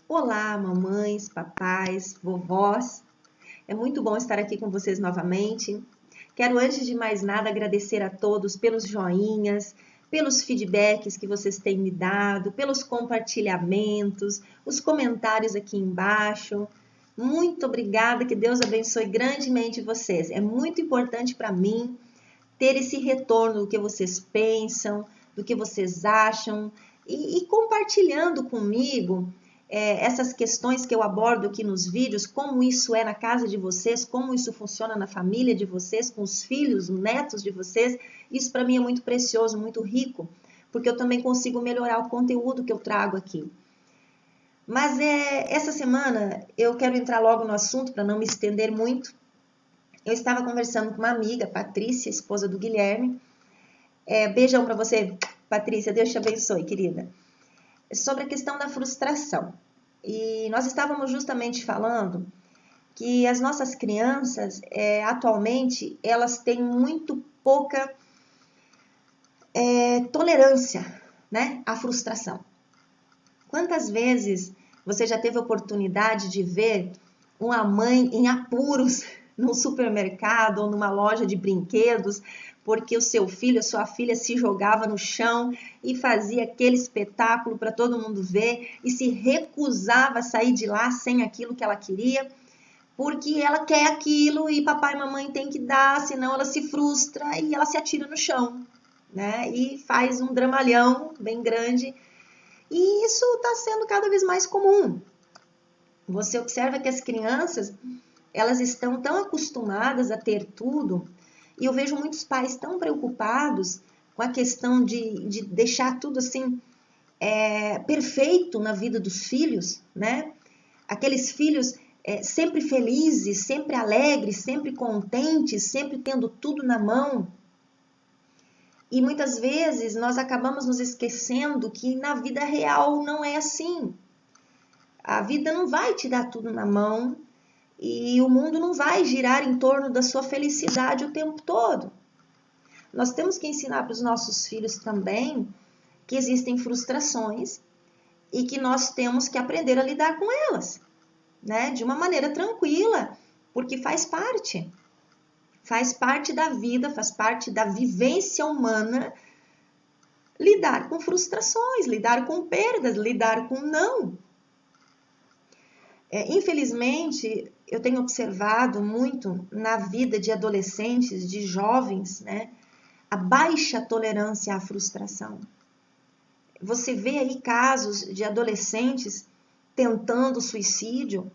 Olá, mamães, papais, vovós. É muito bom estar aqui com vocês novamente. Quero, antes de mais nada, agradecer a todos pelos joinhas, pelos feedbacks que vocês têm me dado, pelos compartilhamentos, os comentários aqui embaixo. Muito obrigada, que Deus abençoe grandemente vocês. É muito importante para mim ter esse retorno do que vocês pensam, do que vocês acham e compartilhando comigo essas questões que eu abordo aqui nos vídeos, como isso é na casa de vocês, como isso funciona na família de vocês, com os filhos, netos de vocês. Isso para mim é muito precioso, muito rico, porque eu também consigo melhorar o conteúdo que eu trago aqui. Mas essa semana eu quero entrar logo no assunto para não me estender muito. Eu estava conversando com uma amiga, Patrícia, esposa do Guilherme. Beijão para você, Patrícia, Deus te abençoe, querida. Sobre a questão da frustração. E nós estávamos justamente falando que as nossas crianças, atualmente, elas têm muito pouca tolerância, né, à frustração. Quantas vezes você já teve a oportunidade de ver uma mãe em apuros num supermercado ou numa loja de brinquedos, porque o seu filho, a sua filha se jogava no chão e fazia aquele espetáculo para todo mundo ver e se recusava a sair de lá sem aquilo que ela queria, porque ela quer aquilo e papai e mamãe tem que dar, senão ela se frustra e ela se atira no chão, né? E faz um dramalhão bem grande. E isso está sendo cada vez mais comum. Você observa que as crianças, elas estão tão acostumadas a ter tudo, e eu vejo muitos pais tão preocupados com a questão de deixar tudo assim perfeito na vida dos filhos, né? Aqueles filhos sempre felizes, sempre alegres, sempre contentes, sempre tendo tudo na mão. E muitas vezes nós acabamos nos esquecendo que na vida real não é assim. A vida não vai te dar tudo na mão e o mundo não vai girar em torno da sua felicidade o tempo todo. Nós temos que ensinar para os nossos filhos também que existem frustrações e que nós temos que aprender a lidar com elas, né? De uma maneira tranquila, porque faz parte. Faz parte da vida, faz parte da vivência humana lidar com frustrações, lidar com perdas, lidar com não. Infelizmente, eu tenho observado muito na vida de adolescentes, de jovens, né, a baixa tolerância à frustração. Você vê aí casos de adolescentes tentando suicídio,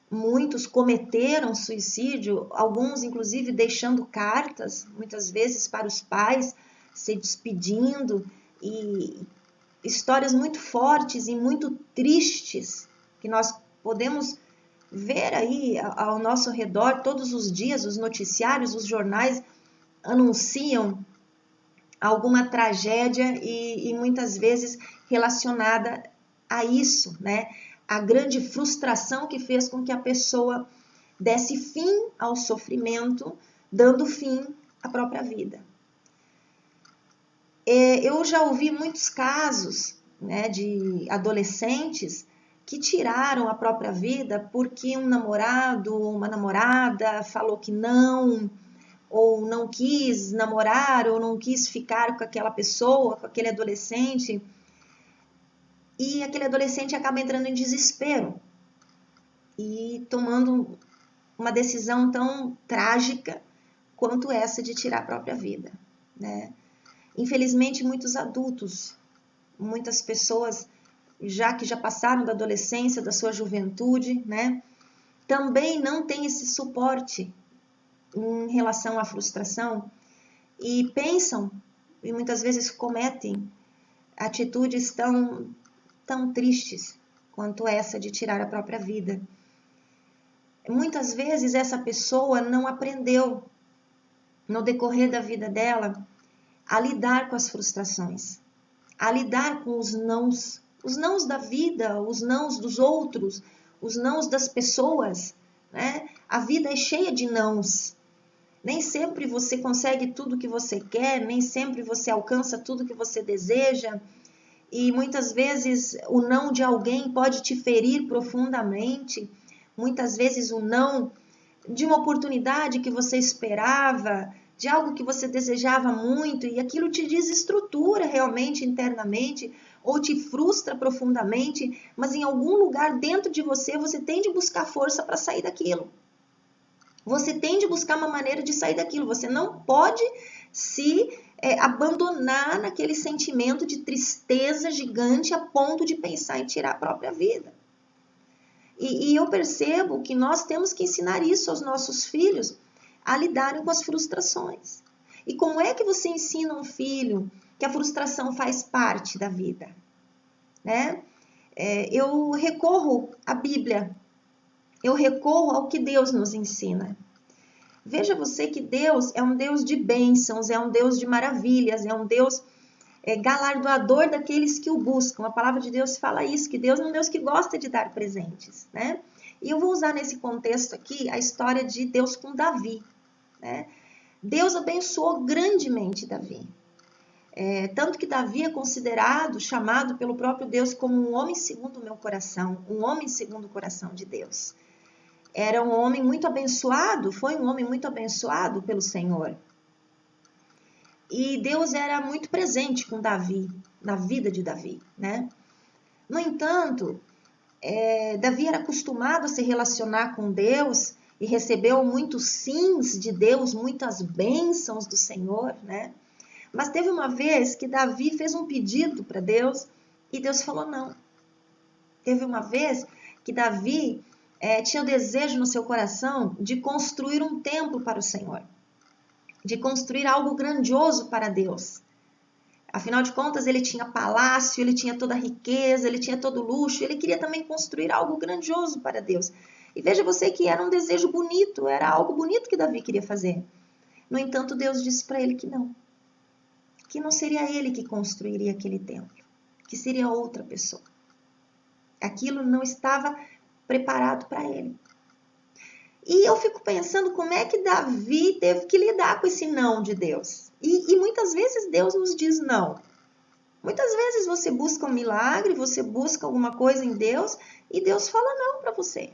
muitos cometeram suicídio, alguns inclusive deixando cartas, muitas vezes para os pais, se despedindo, e histórias muito fortes e muito tristes que nós podemos ver aí ao nosso redor todos os dias. Os noticiários, os jornais anunciam alguma tragédia e muitas vezes relacionada a isso, né? A grande frustração que fez com que a pessoa desse fim ao sofrimento, dando fim à própria vida. Eu já ouvi muitos casos, né, de adolescentes que tiraram a própria vida porque um namorado ou uma namorada falou que não, ou não quis namorar, ou não quis ficar com aquela pessoa, com aquele adolescente, e aquele adolescente acaba entrando em desespero e tomando uma decisão tão trágica quanto essa de tirar a própria vida, né? Infelizmente, muitos adultos, muitas pessoas que já passaram da adolescência, da sua juventude, né, também não têm esse suporte em relação à frustração e pensam e muitas vezes cometem atitudes tão tristes quanto essa de tirar a própria vida. Muitas vezes essa pessoa não aprendeu no decorrer da vida dela a lidar com as frustrações, a lidar com os nãos da vida, os nãos dos outros, os nãos das pessoas, né? A vida é cheia de nãos. Nem sempre você consegue tudo que você quer, nem sempre você alcança tudo que você deseja. e muitas vezes o não de alguém pode te ferir profundamente. Muitas vezes o não de uma oportunidade que você esperava, de algo que você desejava muito, e aquilo te desestrutura realmente internamente, ou te frustra profundamente, mas em algum lugar dentro de você, você tem de buscar força para sair daquilo. Você tem de buscar uma maneira de sair daquilo. Você não pode se abandonar naquele sentimento de tristeza gigante a ponto de pensar em tirar a própria vida. E eu percebo que nós temos que ensinar isso aos nossos filhos, a lidarem com as frustrações. E como é que você ensina um filho que a frustração faz parte da vida? Né? Eu recorro à Bíblia, eu recorro ao que Deus nos ensina. Veja você que Deus é um Deus de bênçãos, é um Deus de maravilhas, é um Deus galardoador daqueles que o buscam. A palavra de Deus fala isso, que Deus é um Deus que gosta de dar presentes, né? E eu vou usar nesse contexto aqui a história de Deus com Davi, né? Deus abençoou grandemente Davi. Tanto que Davi é considerado, chamado pelo próprio Deus como um homem segundo o meu coração, um homem segundo o coração de Deus. Era um homem muito abençoado, foi um homem muito abençoado pelo Senhor. E Deus era muito presente com Davi, na vida de Davi, né? No entanto, Davi era acostumado a se relacionar com Deus e recebeu muitos sims de Deus, muitas bênçãos do Senhor, né? Mas teve uma vez que Davi fez um pedido para Deus e Deus falou não. Teve uma vez que Davi tinha o desejo no seu coração de construir um templo para o Senhor, de construir algo grandioso para Deus. Afinal de contas, ele tinha palácio, ele tinha toda a riqueza, ele tinha todo o luxo, ele queria também construir algo grandioso para Deus. E veja você que era um desejo bonito, era algo bonito que Davi queria fazer. No entanto, Deus disse para ele que não seria ele que construiria aquele templo, que seria outra pessoa. Aquilo não estava preparado para ele. E eu fico pensando como é que Davi teve que lidar com esse não de Deus. E muitas vezes Deus nos diz não. Muitas vezes você busca um milagre, você busca alguma coisa em Deus e Deus fala não para você.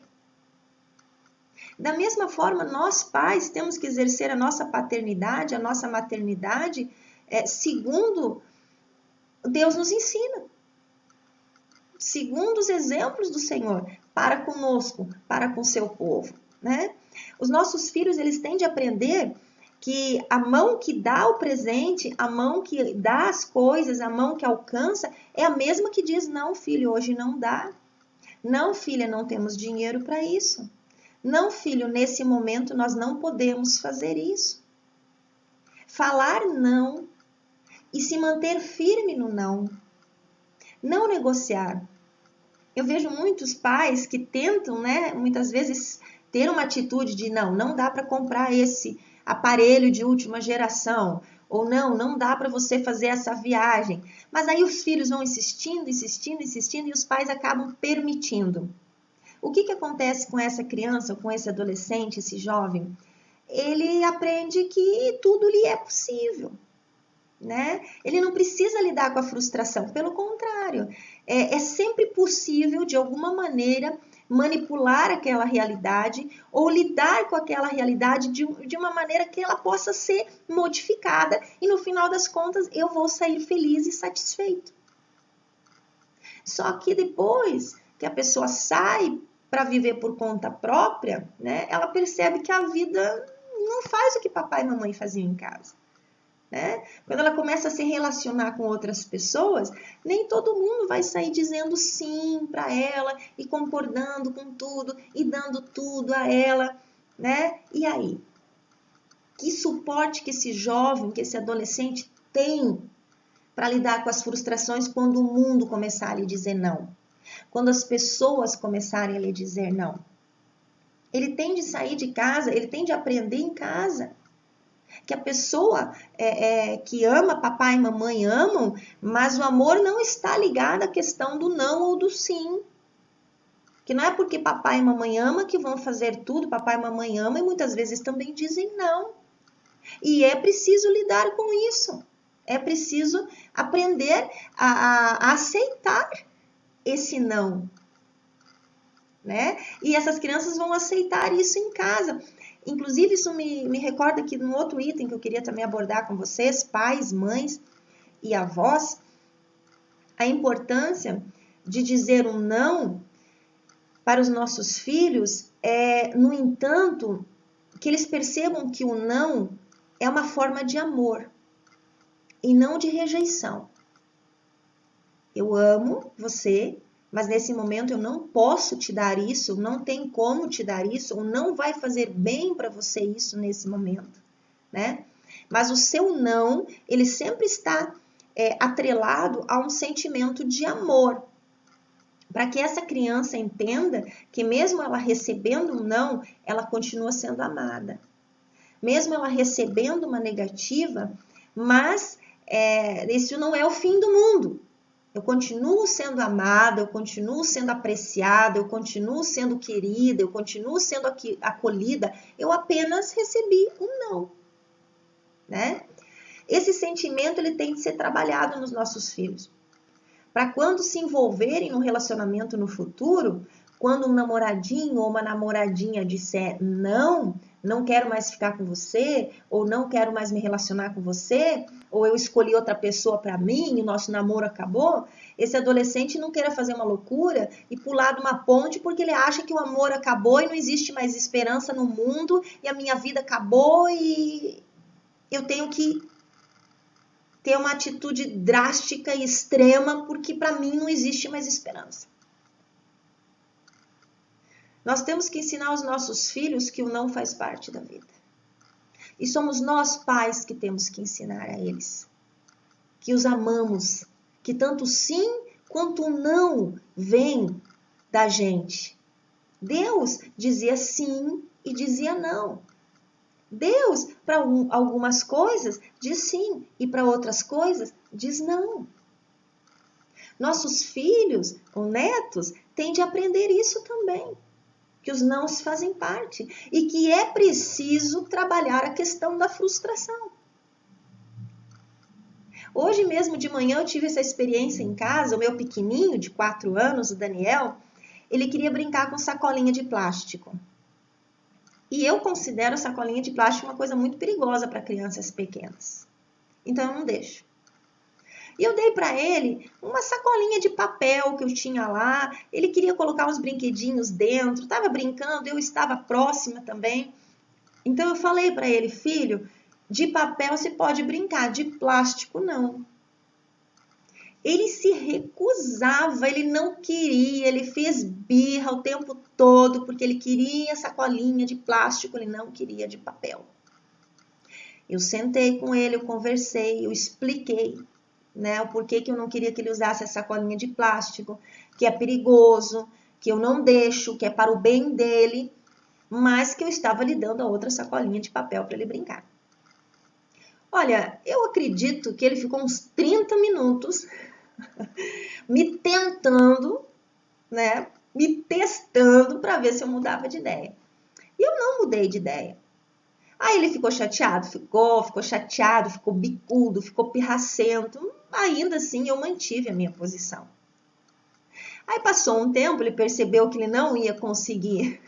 Da mesma forma, nós pais temos que exercer a nossa paternidade, a nossa maternidade, segundo Deus nos ensina. Segundo os exemplos do Senhor, para conosco, para com o seu povo. Né? Os nossos filhos, eles têm de aprender que a mão que dá o presente, a mão que dá as coisas, a mão que alcança, é a mesma que diz, não, filho, hoje não dá. Não, filha, não temos dinheiro para isso. Não, filho, nesse momento nós não podemos fazer isso. Falar não e se manter firme no não. Não negociar. Eu vejo muitos pais que tentam, né, muitas vezes ter uma atitude de não dá para comprar esse aparelho de última geração, ou não dá para você fazer essa viagem. Mas aí os filhos vão insistindo e os pais acabam permitindo. O que acontece com essa criança, ou com esse adolescente, esse jovem? Ele aprende que tudo lhe é possível. Né? Ele não precisa lidar com a frustração, pelo contrário, é sempre possível, de alguma maneira, manipular aquela realidade ou lidar com aquela realidade de uma maneira que ela possa ser modificada e, no final das contas, eu vou sair feliz e satisfeito. Só que depois que a pessoa sai para viver por conta própria, né, ela percebe que a vida não faz o que papai e mamãe faziam em casa. Né? Quando ela começa a se relacionar com outras pessoas, nem todo mundo vai sair dizendo sim para ela e concordando com tudo e dando tudo a ela, né? E aí? Que suporte que esse jovem, que esse adolescente tem para lidar com as frustrações quando o mundo começar a lhe dizer não? Quando as pessoas começarem a lhe dizer não? Ele tem de sair de casa, ele tem de aprender em casa. Que a pessoa que ama, papai e mamãe amam, mas o amor não está ligado à questão do não ou do sim. Que não é porque papai e mamãe amam que vão fazer tudo, papai e mamãe amam e muitas vezes também dizem não. E é preciso lidar com isso. É preciso aprender a aceitar esse não, né? E essas crianças vão aceitar isso em casa. Inclusive, isso me recorda que num outro item que eu queria também abordar com vocês, pais, mães e avós, a importância de dizer um não para os nossos filhos no entanto, que eles percebam que o não é uma forma de amor e não de rejeição. Eu amo você, mas nesse momento eu não posso te dar isso, não tem como te dar isso, ou não vai fazer bem para você isso nesse momento, né? Mas o seu não, ele sempre está atrelado a um sentimento de amor, para que essa criança entenda que mesmo ela recebendo um não, ela continua sendo amada. Mesmo ela recebendo uma negativa, mas isso não é o fim do mundo. Eu continuo sendo amada, eu continuo sendo apreciada, eu continuo sendo querida, eu continuo sendo acolhida, eu apenas recebi um não, né? Esse sentimento ele tem que ser trabalhado nos nossos filhos. Para quando se envolverem num relacionamento no futuro, quando um namoradinho ou uma namoradinha disser não quero mais ficar com você, ou não quero mais me relacionar com você, ou eu escolhi outra pessoa para mim e o nosso namoro acabou, esse adolescente não queira fazer uma loucura e pular de uma ponte porque ele acha que o amor acabou e não existe mais esperança no mundo e a minha vida acabou e eu tenho que ter uma atitude drástica e extrema porque para mim não existe mais esperança. Nós temos que ensinar aos nossos filhos que o não faz parte da vida. E somos nós, pais, que temos que ensinar a eles. Que os amamos. Que tanto sim quanto não vem da gente. Deus dizia sim e dizia não. Deus, para algumas coisas, diz sim. E para outras coisas, diz não. Nossos filhos ou netos têm de aprender isso também. Que os nãos fazem parte e que é preciso trabalhar a questão da frustração. Hoje mesmo de manhã eu tive essa experiência em casa, o meu pequenininho de 4 anos, o Daniel, ele queria brincar com sacolinha de plástico. E eu considero a sacolinha de plástico uma coisa muito perigosa para crianças pequenas. Então eu não deixo. E eu dei para ele uma sacolinha de papel que eu tinha lá. Ele queria colocar uns brinquedinhos dentro, estava brincando, eu estava próxima também. Então eu falei para ele, filho, de papel você pode brincar, de plástico não. Ele se recusava, ele não queria, ele fez birra o tempo todo porque ele queria sacolinha de plástico, ele não queria de papel. Eu sentei com ele, eu conversei, eu expliquei. Né, o porquê que eu não queria que ele usasse essa sacolinha de plástico, que é perigoso, que eu não deixo, que é para o bem dele, mas que eu estava lhe dando a outra sacolinha de papel para ele brincar. Olha, eu acredito que ele ficou uns 30 minutos me tentando, né, me testando para ver se eu mudava de ideia. E eu não mudei de ideia. Aí ele ficou chateado, ficou chateado, ficou bicudo, ficou pirracento. Ainda assim, eu mantive a minha posição. Aí passou um tempo, ele percebeu que ele não ia conseguir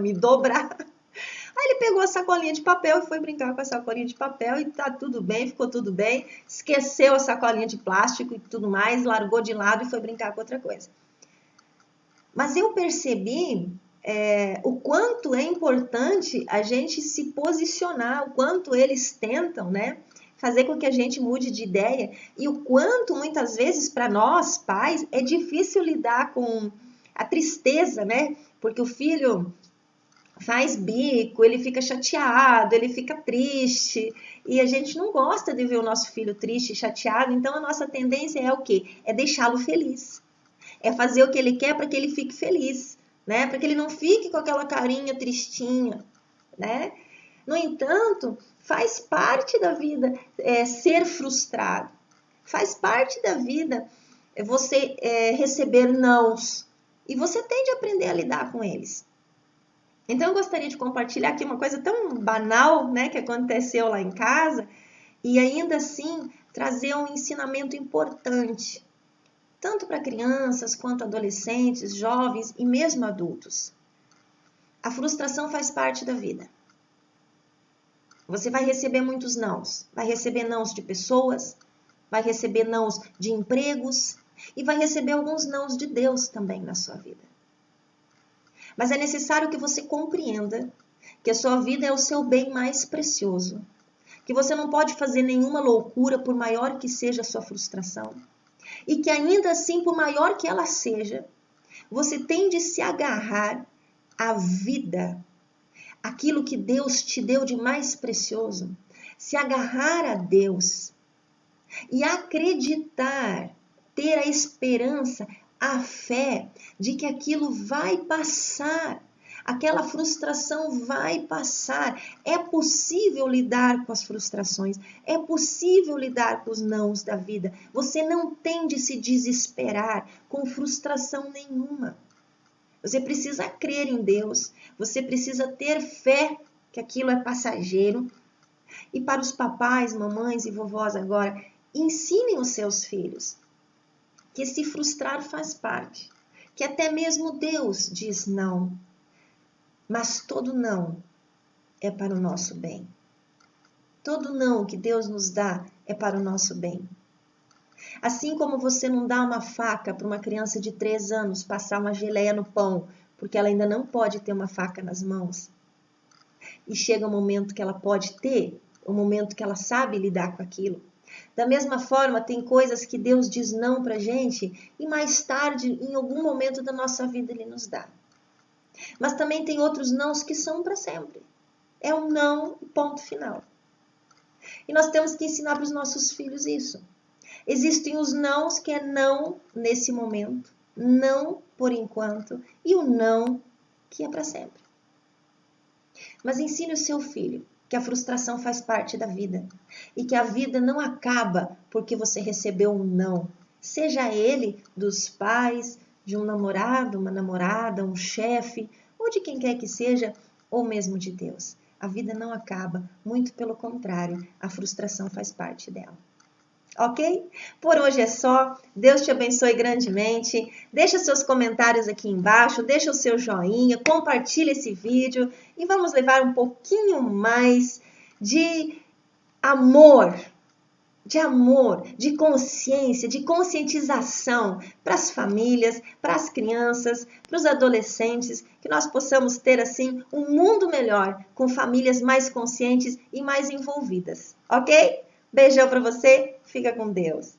me dobrar. Aí ele pegou a sacolinha de papel e foi brincar com a sacolinha de papel e tá tudo bem, ficou tudo bem. Esqueceu a sacolinha de plástico e tudo mais, largou de lado e foi brincar com outra coisa. Mas eu percebi o quanto é importante a gente se posicionar, o quanto eles tentam, né, fazer com que a gente mude de ideia e o quanto muitas vezes para nós, pais, é difícil lidar com a tristeza, né, porque o filho faz bico, ele fica chateado, ele fica triste e a gente não gosta de ver o nosso filho triste e chateado, então a nossa tendência é o quê? É deixá-lo feliz, é fazer o que ele quer para que ele fique feliz. Né? Para que ele não fique com aquela carinha tristinha, né? No entanto, faz parte da vida ser frustrado. Faz parte da vida você receber nãos. E você tem de aprender a lidar com eles. Então, eu gostaria de compartilhar aqui uma coisa tão banal, né, que aconteceu lá em casa. E ainda assim, trazer um ensinamento importante, tanto para crianças quanto adolescentes, jovens e mesmo adultos. A frustração faz parte da vida. Você vai receber muitos nãos. Vai receber nãos de pessoas, vai receber nãos de empregos e vai receber alguns nãos de Deus também na sua vida. Mas é necessário que você compreenda que a sua vida é o seu bem mais precioso, que você não pode fazer nenhuma loucura por maior que seja a sua frustração e que ainda assim, por maior que ela seja, você tem de se agarrar à vida, aquilo que Deus te deu de mais precioso, se agarrar a Deus e acreditar, ter a esperança, a fé de que aquilo vai passar, aquela frustração vai passar. É possível lidar com as frustrações, é possível lidar com os nãos da vida. Você não tem de se desesperar com frustração nenhuma. Você precisa crer em Deus, você precisa ter fé que aquilo é passageiro. E para os papais, mamães e vovós agora, ensinem os seus filhos que se frustrar faz parte, que até mesmo Deus diz não, mas todo não é para o nosso bem. Todo não que Deus nos dá é para o nosso bem. Assim como você não dá uma faca para uma criança de 3 anos passar uma geleia no pão, porque ela ainda não pode ter uma faca nas mãos, e chega o momento que ela pode ter, o momento que ela sabe lidar com aquilo. Da mesma forma, tem coisas que Deus diz não pra gente e mais tarde, em algum momento da nossa vida, Ele nos dá. Mas também tem outros nãos que são para sempre. É um não, ponto final. E nós temos que ensinar para os nossos filhos isso. Existem os nãos que é não nesse momento, não por enquanto, e o não que é para sempre. Mas ensine o seu filho que a frustração faz parte da vida e que a vida não acaba porque você recebeu um não, seja ele dos pais, de um namorado, uma namorada, um chefe, ou de quem quer que seja, ou mesmo de Deus. A vida não acaba, muito pelo contrário, a frustração faz parte dela. Ok? Por hoje é só. Deus te abençoe grandemente. Deixa seus comentários aqui embaixo, deixa o seu joinha, compartilha esse vídeo e vamos levar um pouquinho mais de amor, de consciência, de conscientização para as famílias, para as crianças, para os adolescentes, que nós possamos ter assim um mundo melhor, com famílias mais conscientes e mais envolvidas, ok? Beijão para você, fica com Deus.